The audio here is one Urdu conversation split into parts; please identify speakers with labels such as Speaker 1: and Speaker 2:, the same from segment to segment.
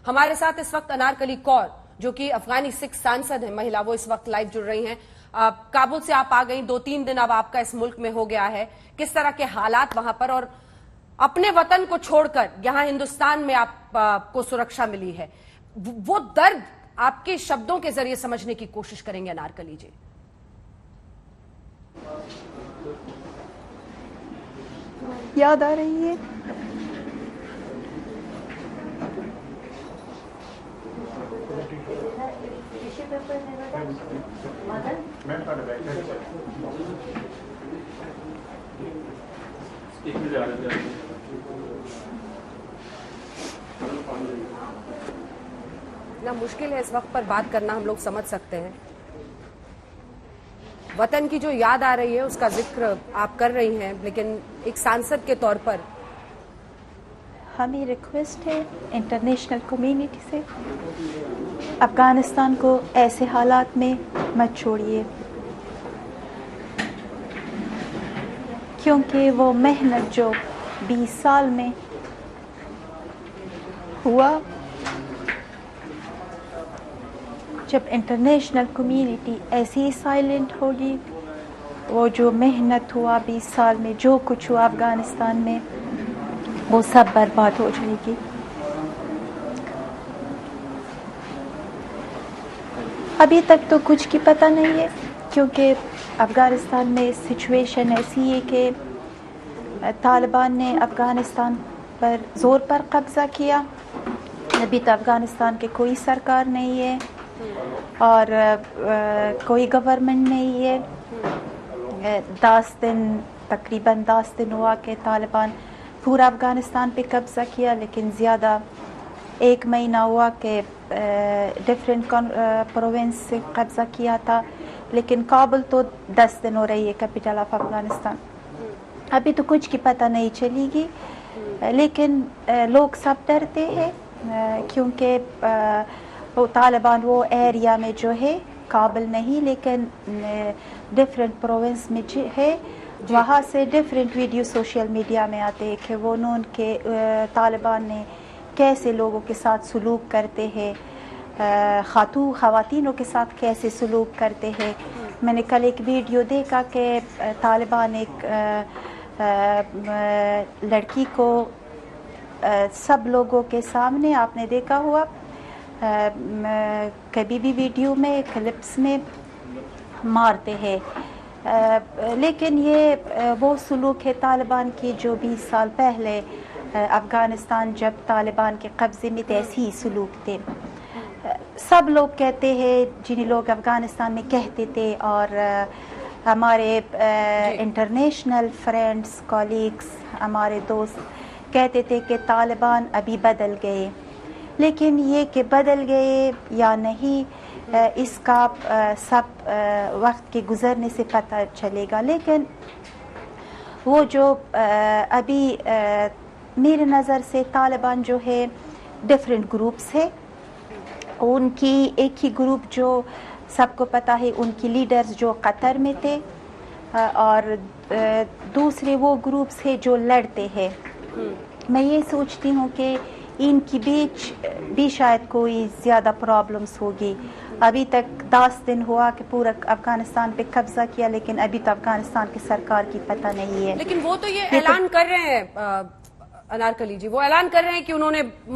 Speaker 1: ہمارے ساتھ اس وقت انارکلی کور جو کہ افغانی سکھ سانسد ہیں مہیلا، وہ اس وقت لائیو جڑ رہی ہیں۔ کابل سے آپ آ گئی، 2-3 دن اب آپ کا اس ملک میں ہو گیا ہے، کس طرح کے حالات وہاں پر، اور اپنے وطن کو چھوڑ کر یہاں ہندوستان میں آپ کو سرکشا ملی ہے، وہ درد آپ کے شبدوں کے ذریعے سمجھنے کی کوشش کریں گے انارکلی جی۔
Speaker 2: یاد آ رہی ہے
Speaker 1: اتنا مشکل ہے اس وقت پر بات کرنا، ہم لوگ سمجھ سکتے ہیں۔ وطن کی جو یاد آ رہی ہے اس کا ذکر آپ کر رہی ہیں، لیکن ایک سانسد کے طور پر
Speaker 2: ہمیں ریکویسٹ ہے انٹرنیشنل کمیونٹی سے، افغانستان کو ایسے حالات میں مت چھوڑیے، کیونکہ وہ محنت جو 20 سال میں ہوا، جب انٹرنیشنل کمیونٹی ایسی سائلنٹ ہوگی، وہ جو محنت ہوا 20 سال میں، جو کچھ ہوا افغانستان میں، وہ سب برباد ہو جائے گی۔ ابھی تک تو کچھ کی پتہ نہیں ہے، کیونکہ افغانستان میں سچویشن ایسی ہے کہ طالبان نے افغانستان پر زور پر قبضہ کیا، ابھی تو افغانستان کے کوئی سرکار نہیں ہے اور کوئی گورنمنٹ نہیں ہے۔ 10 دن تقریباً 10 دن ہوا کہ طالبان پورا افغانستان پہ قبضہ کیا، لیکن زیادہ 1 مہینہ ہوا کہ ڈفرینٹ پروونس سے قبضہ کیا تھا، لیکن کابل تو 10 دن ہو رہی ہے کیپٹل آف افغانستان، ابھی تو کچھ کی پتہ نہیں چلے گی، لیکن لوگ سب ڈرتے ہیں کیونکہ وہ طالبان وہ ایریا میں جو ہے، کابل نہیں لیکن ڈفرینٹ پروونس میں ہے، وہاں سے ڈفرینٹ ویڈیو سوشل میڈیا میں آتے ہیں کہ وہ نون کے طالبان نے کیسے لوگوں کے ساتھ سلوک کرتے ہیں، خواتینوں کے ساتھ کیسے سلوک کرتے ہیں۔ میں نے کل ایک ویڈیو دیکھا کہ طالبان ایک لڑکی کو سب لوگوں کے سامنے، آپ نے دیکھا ہوا کبھی بھی ویڈیو میں کلپس میں، مارتے ہیں، لیکن یہ وہ سلوک ہے طالبان کی جو 20 سال پہلے افغانستان جب طالبان کے قبضے میں تھے، ایسی ہی سلوک تھے۔ سب لوگ کہتے ہیں، جنہیں لوگ افغانستان میں کہتے تھے، اور ہمارے انٹرنیشنل فرینڈز، کولیگز، ہمارے دوست کہتے تھے کہ طالبان ابھی بدل گئے، لیکن یہ کہ بدل گئے یا نہیں اس کا سب وقت کے گزرنے سے پتہ چلے گا، لیکن وہ جو ابھی میرے نظر سے طالبان جو ہے ڈفرینٹ گروپس ہے، ان کی ایک ہی گروپ جو سب کو پتہ ہے، ان کی لیڈرز جو قطر میں تھے، اور دوسرے وہ گروپس ہے جو لڑتے ہیں۔ میں یہ سوچتی ہوں کہ ان کی بیچ بھی شاید کوئی زیادہ پرابلمس ہوگی۔ ابھی تک 10 دن ہوا کہ پورا افغانستان پہ قبضہ کیا، لیکن ابھی تو افغانستان کی سرکار کی پتہ نہیں ہے۔
Speaker 1: لیکن وہ تو یہ اعلان کر رہے ہیں انارکلی جی، وہ اعلان کر رہے ہیں کہ انہوں نے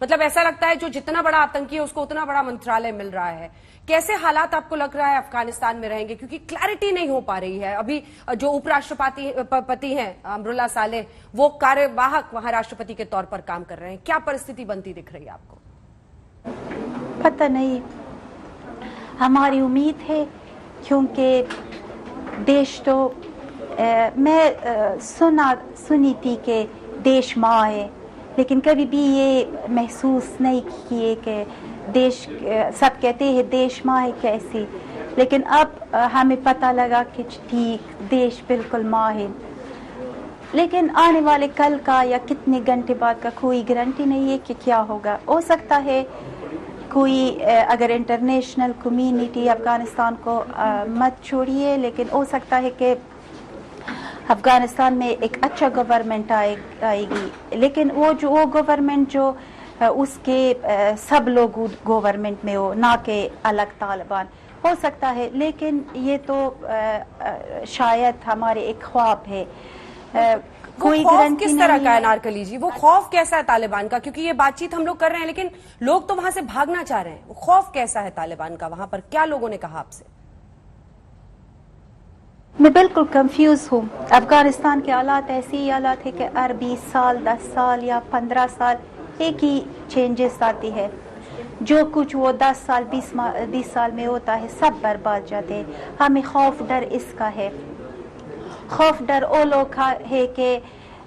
Speaker 1: مطلب ایسا لگتا ہے جو جتنا بڑا آتنکی ہے اس کو اتنا بڑا منترالے مل رہا ہے۔ کیسے حالات آپ کو لگ رہا ہے افغانستان میں رہیں گے؟ کیونکہ کلیئرٹی نہیں ہو پا رہی ہے۔ ابھی جو اپ راشٹرپتی ہیں امراللہ صالح، وہ کارواہک وہاں راشٹرپتی کے طور پر کام کر رہے ہیں، کیا پرستھتی بنتی دکھ رہی ہے آپ کو؟
Speaker 2: پتہ نہیں، ہماری امید ہے، کیونکہ دیش تو میں سنی تھی کہ دیش ماں ہے، لیکن کبھی بھی یہ محسوس نہیں کیے کہ دیش، سب کہتے ہیں دیش ماں ہے کیسی، لیکن اب ہمیں پتہ لگا کہ ٹھیک دیش بالکل ماں ہے، لیکن آنے والے کل کا یا کتنے گھنٹے بعد کا کوئی گارنٹی نہیں ہے کہ کیا ہوگا۔ ہو سکتا ہے کوئی اگر انٹرنیشنل کمیونٹی افغانستان کو مت چھوڑیے، لیکن ہو سکتا ہے کہ افغانستان میں ایک اچھا گورنمنٹ آئے گی, لیکن وہ گورنمنٹ جو اس کے سب لوگ گورنمنٹ میں ہو, نہ کہ الگ طالبان ہو سکتا ہے, لیکن یہ تو شاید ہمارے ایک خواب ہے.
Speaker 1: کوئی خوف کس طرح کا ہے انارکلی جی؟ وہ خوف کیسا ہے طالبان کا؟ کیونکہ یہ بات چیت ہم لوگ کر رہے ہیں لیکن لوگ تو وہاں سے بھاگنا چاہ رہے ہیں. وہ خوف کیسا ہے طالبان کا وہاں پر؟ کیا لوگوں نے کہا آپ سے؟
Speaker 2: میں بالکل کنفیوز ہوں. افغانستان کے حالات ایسے ہی حالات ہے کہ ہر 20 سال 10 سال یا 15 سال ایک ہی چینجز آتی ہے. جو کچھ وہ 10 سال 20 سال میں ہوتا ہے سب برباد جاتے ہیں. ہمیں خوف ڈر اس کا ہے. خوف ڈر وہ لوگ ہے کہ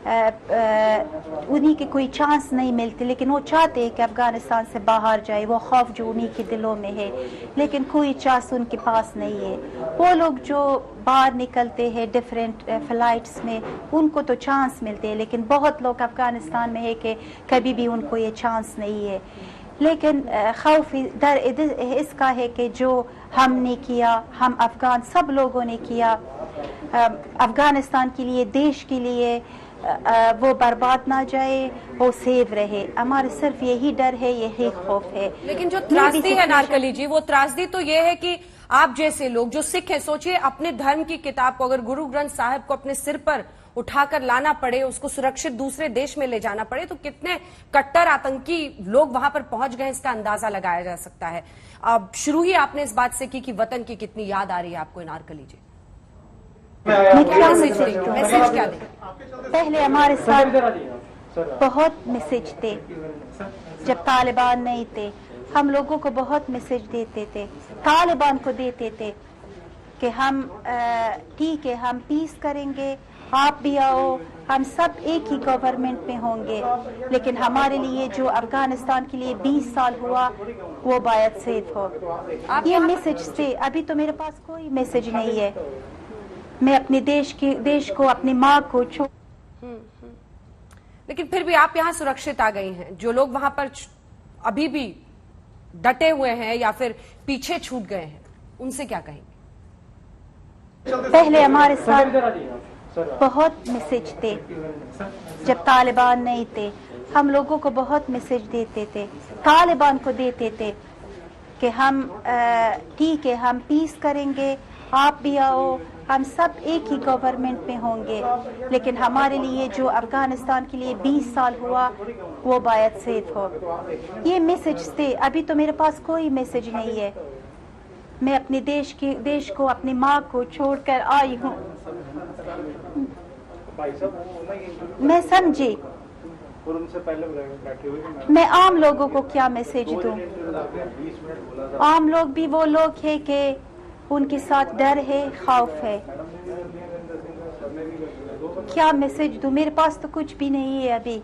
Speaker 2: انہی کے کوئی چانس نہیں ملتی, لیکن وہ چاہتے ہیں کہ افغانستان سے باہر جائے. وہ خوف جو انہی کے دلوں میں ہے, لیکن کوئی چانس ان کے پاس نہیں ہے. وہ لوگ جو باہر نکلتے ہیں ڈیفرنٹ فلائٹس میں, ان کو تو چانس ملتے ہیں, لیکن بہت لوگ افغانستان میں ہے کہ کبھی بھی ان کو یہ چانس نہیں ہے. لیکن خوف ڈر اس کا ہے کہ جو ہم نے کیا, ہم افغان سب لوگوں نے کیا افغانستان کے لیے, دیش کے لیے, وہ برباد نہ جائے, وہ سیو رہے. ہمارے صرف یہی ڈر ہے, یہی خوف ہے.
Speaker 1: لیکن جو تراژدی ہے نارکلی جی, وہ تراژدی تو یہ ہے کہ آپ جیسے لوگ جو سکھ ہیں, سوچئے اپنے دھرم کی کتاب کو اگر گرو گرنتھ صاحب کو اپنے سر پر اٹھا کر لانا پڑے, اس کو سرکشت دوسرے دیش میں لے جانا پڑے, تو کتنے کٹر آتنکی لوگ وہاں پر پہنچ گئے اس کا اندازہ لگایا جا سکتا ہے. اب شروع ہی آپ نے اس بات سے کی کہ وطن کی کتنی یاد آ رہی ہے آپ کو انارکلی جی. میسج کیا دیں؟
Speaker 2: پہلے ہمارے ساتھ بہت میسج تھے جب طالبان نہیں تھے. ہم لوگوں کو بہت میسج دیتے تھے, طالبان کو دیتے تھے کہ ہم ٹھیک ہے, ہم پیس کریں گے, آپ بھی آؤ, ہم سب ایک ہی گورنمنٹ میں ہوں گے, لیکن ہمارے لیے جو افغانستان کے لیے 20 سال ہوا وہ باید سیف ہو. یہ میسج تھے. ابھی تو میرے پاس کوئی میسج نہیں ہے. میں اپنے دیش کو, اپنی ماں کو
Speaker 1: لیکن پھر بھی آپ یہاں سرکشت آ گئی ہیں. جو لوگ وہاں پر ابھی بھی ڈٹے ہوئے ہیں یا پھر پیچھے چھوٹ گئے ہیں, ان سے کیا کہیں گے؟
Speaker 2: پہلے ہمارے ساتھ بہت میسج تھے جب طالبان نہیں تھے. ہم لوگوں کو بہت میسج دیتے تھے, طالبان کو دیتے تھے کہ ہم ٹھیک ہے, ہم پیس کریں گے, آپ بھی آؤ, ہم سب ایک ہی گورنمنٹ میں ہوں گے, لیکن ہمارے لیے جو افغانستان کے لیے 20 سال ہوا وہ باید سیف ہو. یہ میسج تھے. ابھی تو میرے پاس کوئی میسج نہیں ہے. میں اپنے دیش کو, اپنی ماں کو چھوڑ کر آئی ہوں. میں سمجھی, میں عام لوگوں کو کیا میسج دوں؟ عام لوگ بھی وہ لوگ ہیں کہ ان کے ساتھ ڈر ہے, خوف ہے. کیا میسج دوں؟ میرے پاس تو کچھ بھی نہیں ہے ابھی.